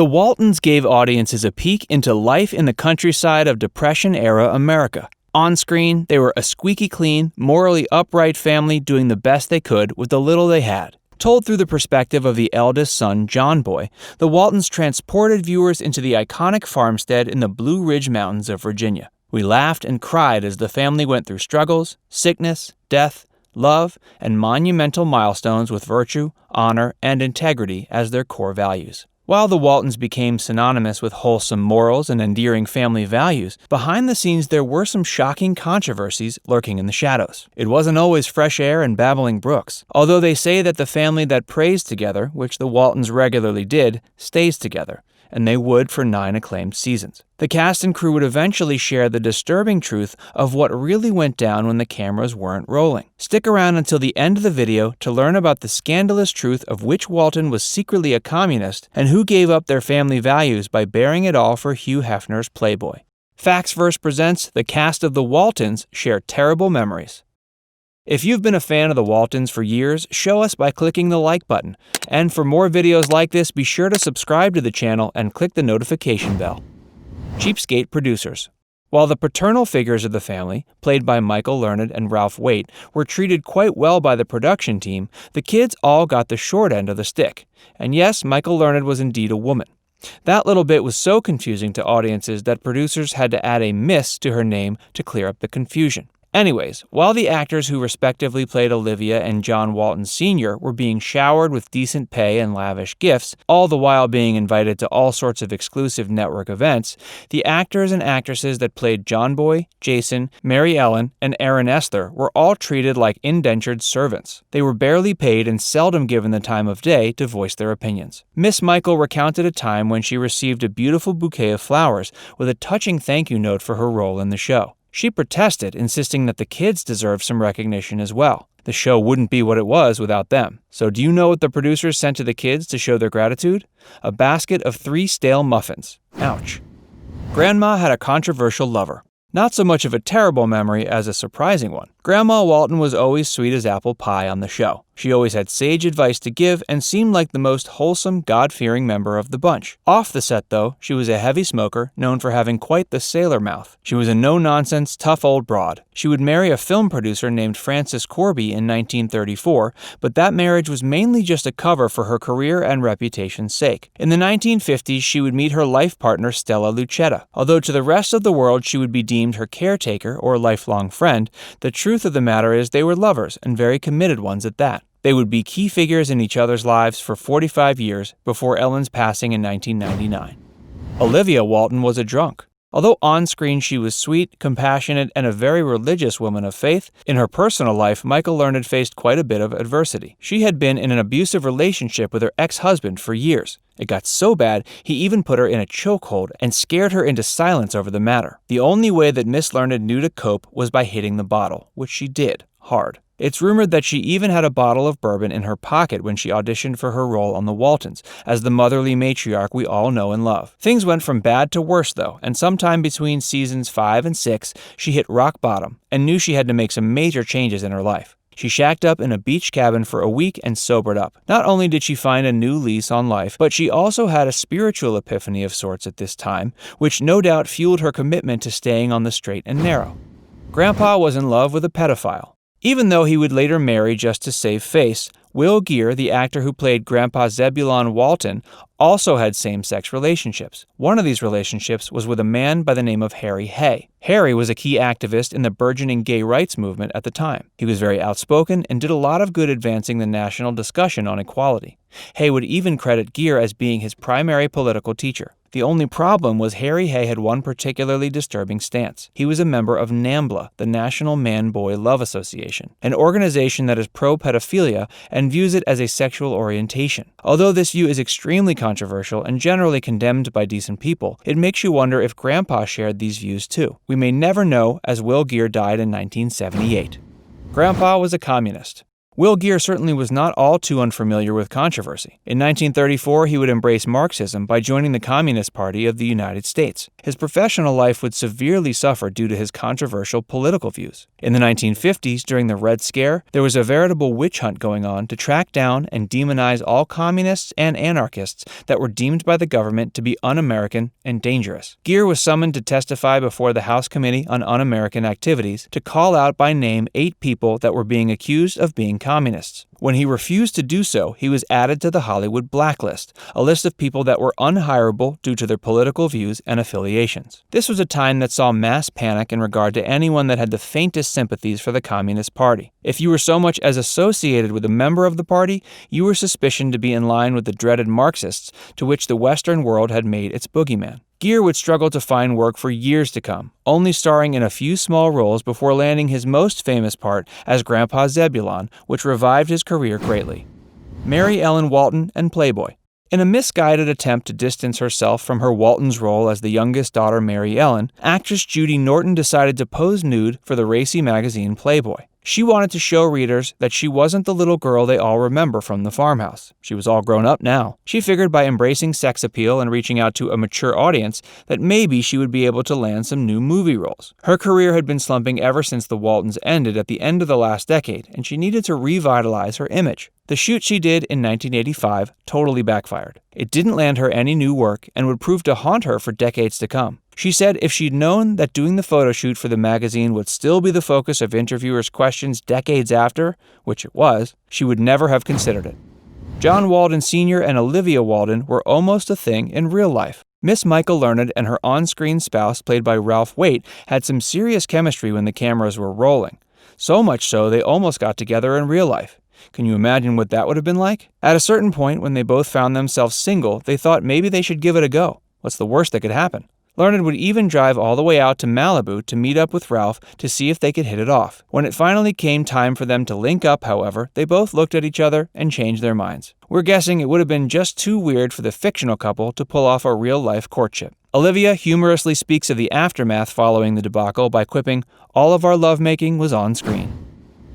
The Waltons gave audiences a peek into life in the countryside of Depression-era America. On screen, they were a squeaky clean, morally upright family doing the best they could with the little they had. Told through the perspective of the eldest son, John Boy, the Waltons transported viewers into the iconic farmstead in the Blue Ridge Mountains of Virginia. We laughed and cried as the family went through struggles, sickness, death, love, and monumental milestones with virtue, honor, and integrity as their core values. While the Waltons became synonymous with wholesome morals and endearing family values, behind the scenes there were some shocking controversies lurking in the shadows. It wasn't always fresh air and babbling brooks, although they say that the family that prays together, which the Waltons regularly did, stays together, and they would for 9 acclaimed seasons. The cast and crew would eventually share the disturbing truth of what really went down when the cameras weren't rolling. Stick around until the end of the video to learn about the scandalous truth of which Walton was secretly a communist and who gave up their family values by bearing it all for Hugh Hefner's Playboy. Factsverse presents The Cast of the Waltons Share Terrible Memories. If you've been a fan of the Waltons for years, show us by clicking the like button. And for more videos like this, be sure to subscribe to the channel and click the notification bell. Cheapskate producers. While the paternal figures of the family, played by Michael Learned and Ralph Waite, were treated quite well by the production team, the kids all got the short end of the stick. And yes, Michael Learned was indeed a woman. That little bit was so confusing to audiences that producers had to add a Miss to her name to clear up the confusion. Anyways, while the actors who respectively played Olivia and John Walton Sr. were being showered with decent pay and lavish gifts, all the while being invited to all sorts of exclusive network events, the actors and actresses that played John Boy, Jason, Mary Ellen, and Aaron Esther were all treated like indentured servants. They were barely paid and seldom given the time of day to voice their opinions. Miss Michael recounted a time when she received a beautiful bouquet of flowers with a touching thank you note for her role in the show. She protested, insisting that the kids deserved some recognition as well. The show wouldn't be what it was without them. So do you know what the producers sent to the kids to show their gratitude? A basket of 3 stale muffins. Ouch. Grandma had a controversial lover. Not so much of a terrible memory as a surprising one. Grandma Walton was always sweet as apple pie on the show. She always had sage advice to give and seemed like the most wholesome, God-fearing member of the bunch. Off the set, though, she was a heavy smoker, known for having quite the sailor mouth. She was a no-nonsense, tough old broad. She would marry a film producer named Francis Corby in 1934, but that marriage was mainly just a cover for her career and reputation's sake. In the 1950s, she would meet her life partner Stella Lucetta. Although to the rest of the world she would be deemed her caretaker or lifelong friend, the truth of the matter is they were lovers, and very committed ones at that. They would be key figures in each other's lives for 45 years before Ellen's passing in 1999. Olivia Walton was a drunk. Although on-screen she was sweet, compassionate, and a very religious woman of faith, in her personal life Michael Learned faced quite a bit of adversity. She had been in an abusive relationship with her ex-husband for years. It got so bad, he even put her in a chokehold and scared her into silence over the matter. The only way that Miss Learned knew to cope was by hitting the bottle, which she did, hard. It's rumored that she even had a bottle of bourbon in her pocket when she auditioned for her role on the Waltons, as the motherly matriarch we all know and love. Things went from bad to worse, though, and sometime between seasons 5 and 6, she hit rock bottom and knew she had to make some major changes in her life. She shacked up in a beach cabin for a week and sobered up. Not only did she find a new lease on life, but she also had a spiritual epiphany of sorts at this time, which no doubt fueled her commitment to staying on the straight and narrow. Grandpa was in love with a pedophile. Even though he would later marry just to save face, Will Geer, the actor who played Grandpa Zebulon Walton, also had same-sex relationships. One of these relationships was with a man by the name of Harry Hay. Harry was a key activist in the burgeoning gay rights movement at the time. He was very outspoken and did a lot of good advancing the national discussion on equality. Hay would even credit Geer as being his primary political teacher. The only problem was Harry Hay had one particularly disturbing stance. He was a member of NAMBLA, the National Man-Boy Love Association, an organization that is pro-pedophilia and views it as a sexual orientation. Although this view is extremely controversial and generally condemned by decent people, it makes you wonder if Grandpa shared these views too. We may never know, as Will Geer died in 1978. Grandpa was a communist. Will Gere certainly was not all too unfamiliar with controversy. In 1934, he would embrace Marxism by joining the Communist Party of the United States. His professional life would severely suffer due to his controversial political views. In the 1950s, during the Red Scare, there was a veritable witch hunt going on to track down and demonize all communists and anarchists that were deemed by the government to be un-American and dangerous. Gere was summoned to testify before the House Committee on Un-American Activities to call out by name 8 people that were being accused of being communists. When he refused to do so, he was added to the Hollywood blacklist, a list of people that were unhireable due to their political views and affiliations. This was a time that saw mass panic in regard to anyone that had the faintest sympathies for the Communist Party. If you were so much as associated with a member of the party, you were suspicioned to be in line with the dreaded Marxists to which the Western world had made its boogeyman. Gere would struggle to find work for years to come, only starring in a few small roles before landing his most famous part as Grandpa Zebulon, which revived his career greatly. Mary Ellen Walton and Playboy. In a misguided attempt to distance herself from her Waltons role as the youngest daughter Mary Ellen, actress Judy Norton decided to pose nude for the racy magazine Playboy. She wanted to show readers that she wasn't the little girl they all remember from the farmhouse. She was all grown up now. She figured by embracing sex appeal and reaching out to a mature audience that maybe she would be able to land some new movie roles. Her career had been slumping ever since the Waltons ended at the end of the last decade, and she needed to revitalize her image. The shoot she did in 1985 totally backfired. It didn't land her any new work and would prove to haunt her for decades to come. She said if she'd known that doing the photo shoot for the magazine would still be the focus of interviewers' questions decades after, which it was, she would never have considered it. John Walden Sr. and Olivia Walden were almost a thing in real life. Miss Michael Learned and her on-screen spouse, played by Ralph Waite, had some serious chemistry when the cameras were rolling. So much so they almost got together in real life. Can you imagine what that would have been like? At a certain point, when they both found themselves single, they thought maybe they should give it a go. What's the worst that could happen? Learned would even drive all the way out to Malibu to meet up with Ralph to see if they could hit it off. When it finally came time for them to link up, however, they both looked at each other and changed their minds. We're guessing it would have been just too weird for the fictional couple to pull off a real-life courtship. Olivia humorously speaks of the aftermath following the debacle by quipping, "All of our lovemaking was on screen."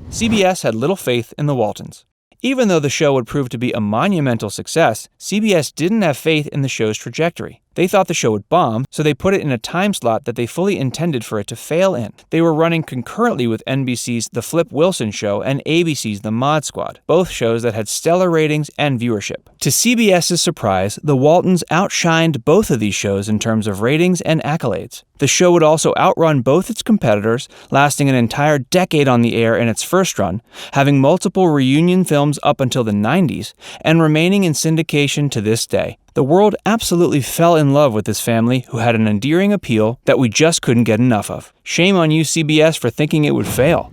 CBS had little faith in the Waltons. Even though the show would prove to be a monumental success, CBS didn't have faith in the show's trajectory. They thought the show would bomb, so they put it in a time slot that they fully intended for it to fail in. They were running concurrently with NBC's The Flip Wilson Show and ABC's The Mod Squad, both shows that had stellar ratings and viewership. To CBS's surprise, the Waltons outshined both of these shows in terms of ratings and accolades. The show would also outrun both its competitors, lasting an entire decade on the air in its first run, having multiple reunion films up until the 90s, and remaining in syndication to this day. The world absolutely fell in love with this family who had an endearing appeal that we just couldn't get enough of. Shame on you, CBS, for thinking it would fail.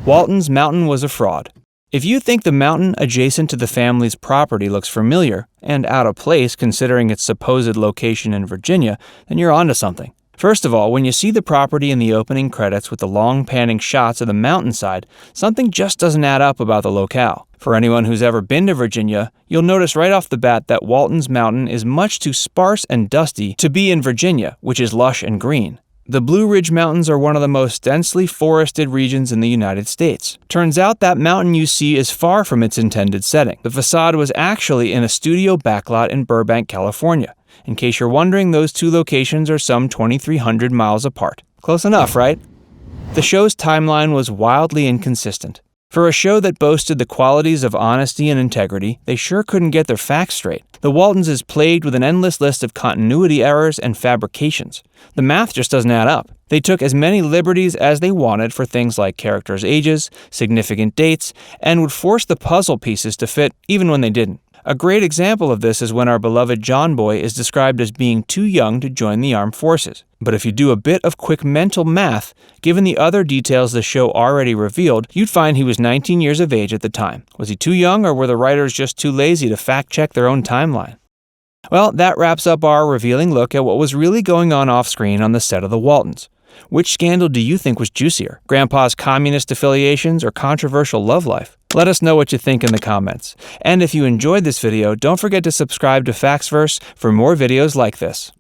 Walton's mountain was a fraud. If you think the mountain adjacent to the family's property looks familiar and out of place considering its supposed location in Virginia, then you're onto something. First of all, when you see the property in the opening credits with the long panning shots of the mountainside, something just doesn't add up about the locale. For anyone who's ever been to Virginia, you'll notice right off the bat that Walton's Mountain is much too sparse and dusty to be in Virginia, which is lush and green. The Blue Ridge Mountains are one of the most densely forested regions in the United States. Turns out that mountain you see is far from its intended setting. The facade was actually in a studio backlot in Burbank, California. In case you're wondering, those two locations are some 2,300 miles apart. Close enough, right? The show's timeline was wildly inconsistent. For a show that boasted the qualities of honesty and integrity, they sure couldn't get their facts straight. The Waltons is plagued with an endless list of continuity errors and fabrications. The math just doesn't add up. They took as many liberties as they wanted for things like characters' ages, significant dates, and would force the puzzle pieces to fit even when they didn't. A great example of this is when our beloved John Boy is described as being too young to join the armed forces. But if you do a bit of quick mental math, given the other details the show already revealed, you'd find he was 19 years of age at the time. Was he too young, or were the writers just too lazy to fact-check their own timeline? Well, that wraps up our revealing look at what was really going on off-screen on the set of The Waltons. Which scandal do you think was juicier? Grandpa's communist affiliations or controversial love life? Let us know what you think in the comments. And if you enjoyed this video, don't forget to subscribe to Factsverse for more videos like this.